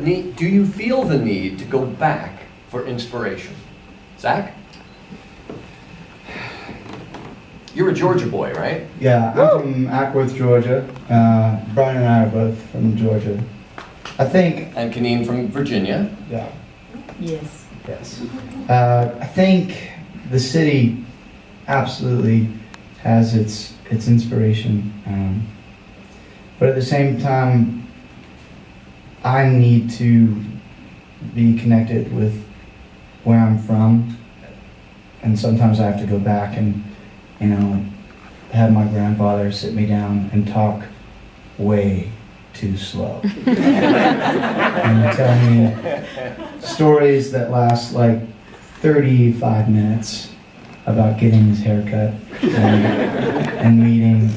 do you feel the need to go back for inspiration? Zach? You're a Georgia boy, right? Yeah, I'm from Ackworth, Georgia. Brian and I are both from Georgia. I think... And Greene from Virginia. Yeah. Yes. Yes. I think the city absolutely has its inspiration. But at the same time, I need to be connected with where I'm from. And sometimes I have to go back and, have my grandfather sit me down and talk way too slow. And tell me stories that last like 35 minutes about getting his hair cut and meeting,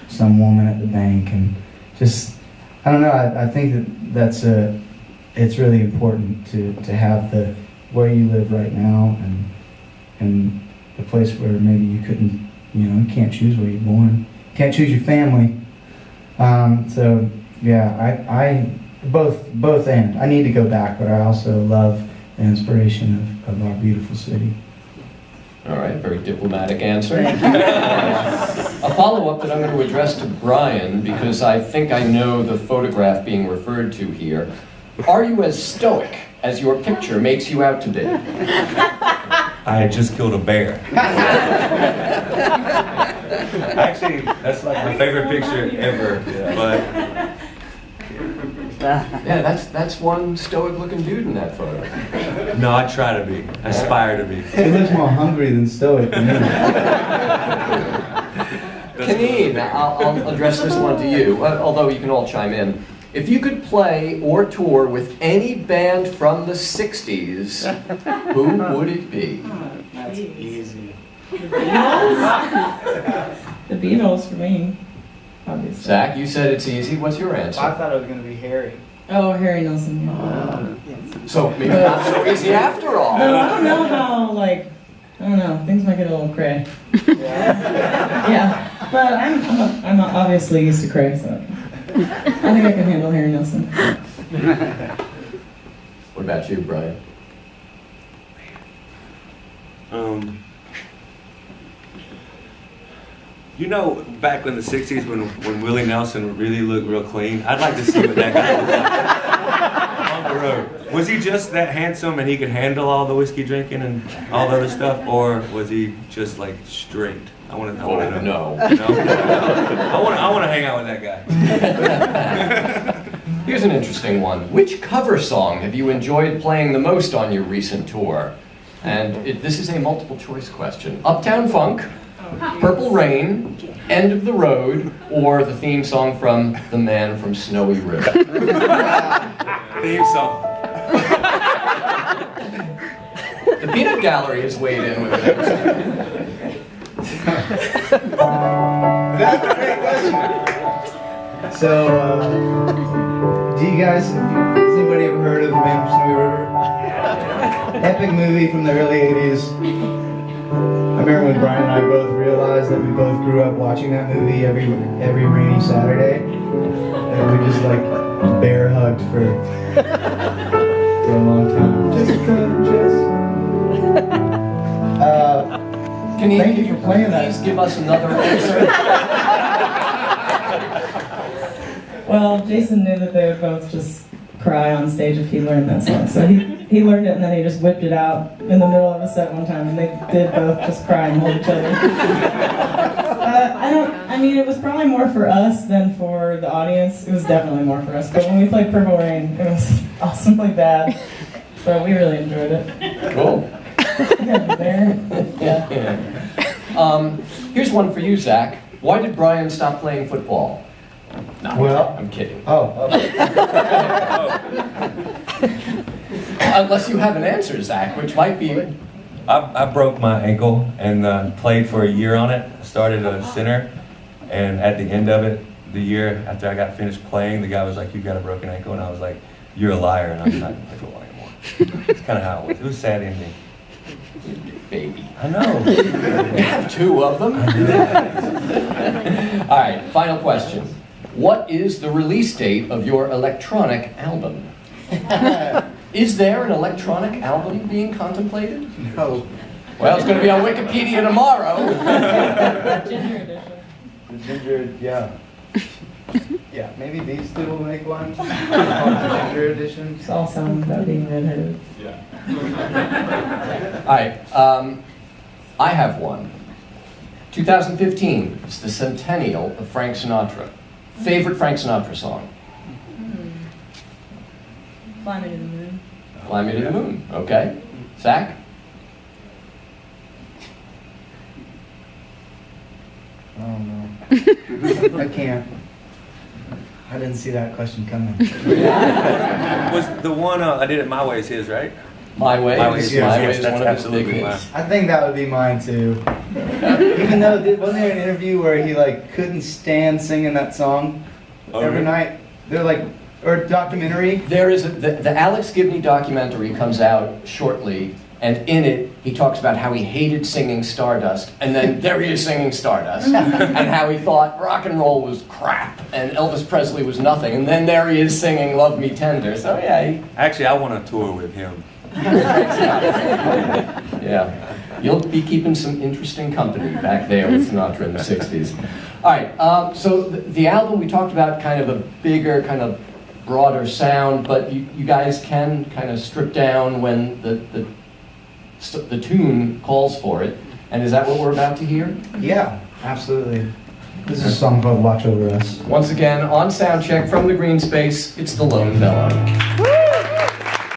some woman at the bank, and just, I don't know, I think it's really important to have where you live right now and the place where maybe you couldn't, you can't choose where you're born, can't choose your family. So yeah, I both and. I need to go back, but I also love the inspiration of our beautiful city. All right, very diplomatic answer. A follow-up that I'm going to address to Brian, because I think I know the photograph being referred to here. Are you as stoic as your picture makes you out to be? I had just killed a bear. Actually, that's like my favorite picture ever, but... Yeah, that's one stoic-looking dude in that photo. No, I try to be. I aspire to be. He looks more hungry than stoic to me. Greene, I'll address this one to you, although you can all chime in. If you could play or tour with any band from the 60s, who would it be? That's easy. The Beatles for me, obviously. Zach, you said it's easy. What's your answer? I thought it was going to be Harry. Oh, Harry Nilsson. So maybe not so easy after all. No, I don't know how, I don't know, things might get a little cray. Yeah, but I'm obviously used to cray, so I think I can handle Harry Nilsson. What about you, Brian? Back in the 60s when Willie Nelson really looked real clean, I'd like to see what that guy looked like on the road. Was he just that handsome and he could handle all the whiskey drinking and all the other stuff, or was he just like straight? I want to know. No. I want to hang out with that guy. Here's an interesting one. Which cover song have you enjoyed playing the most on your recent tour? And this is a multiple choice question. Uptown Funk, Purple Rain, End of the Road, or the theme song from The Man from Snowy River? Theme song. The Peanut Gallery has weighed in with it. That's a great question. So, do you guys, has anybody ever heard of The Man from Snowy River? Epic movie from the early 80s. I remember when Brian and I both realized that we both grew up watching that movie every rainy Saturday. And we just bear hugged for a long time. Jessica. Thank you for playing that. Please give us another answer. Well, Jason knew that they would both just cry on stage if he learned that song. So he learned it and then he just whipped it out in the middle of a set one time and they did both just cry and hold each other. It was probably more for us than for the audience. It was definitely more for us. But when we played Purple Rain, it was awesomely bad. So we really enjoyed it. Cool. Yeah. Here's one for you, Zach. Why did Brian stop playing football? No, Well, I'm kidding. Okay. Unless you have an answer, Zach, which might be... I broke my ankle and played for a year on it. I started a center, and at the end of it, the year after I got finished playing, the guy was like, "You've got a broken ankle," and I was like, "You're a liar," and I'm not going to play football anymore. That's kind of how it was. It was a sad ending. Baby. I know. You have two of them. All right, final question. What is the release date of your electronic album? Is there an electronic album being contemplated? No. Well, it's going to be on Wikipedia tomorrow. Ginger edition. The ginger, yeah. Yeah, maybe these two will make one. Called the ginger edition. It's all sound about being redheaded. All right, I have one. 2015, it's the centennial of Frank Sinatra. Favorite Frank Sinatra song? Fly Me to the Moon. Fly Me to the Moon, okay. Zach? I don't know. I can't. I didn't see that question coming. Was the one I Did It My Way is his, right? My Way. My Way is My Way yes, is that's one of his big absolutely hits. I think that would be mine too. Even though, wasn't there an interview where he like couldn't stand singing that song every night? They're like, or documentary. There is the Alex Gibney documentary comes out shortly, and in it he talks about how he hated singing Stardust, and then there he is singing Stardust, and how he thought rock and roll was crap and Elvis Presley was nothing, and then there he is singing Love Me Tender. So yeah, Actually, I want to tour with him. yeah, you'll be keeping some interesting company back there with Sinatra in the '60s. All right, so the album we talked about, kind of a bigger, kind of broader sound, but you guys can kind of strip down when the tune calls for it. And is that what we're about to hear? Yeah, absolutely. This is a song called Watch Over Us. Once again, on sound check from the green space, it's the Lone Bellow.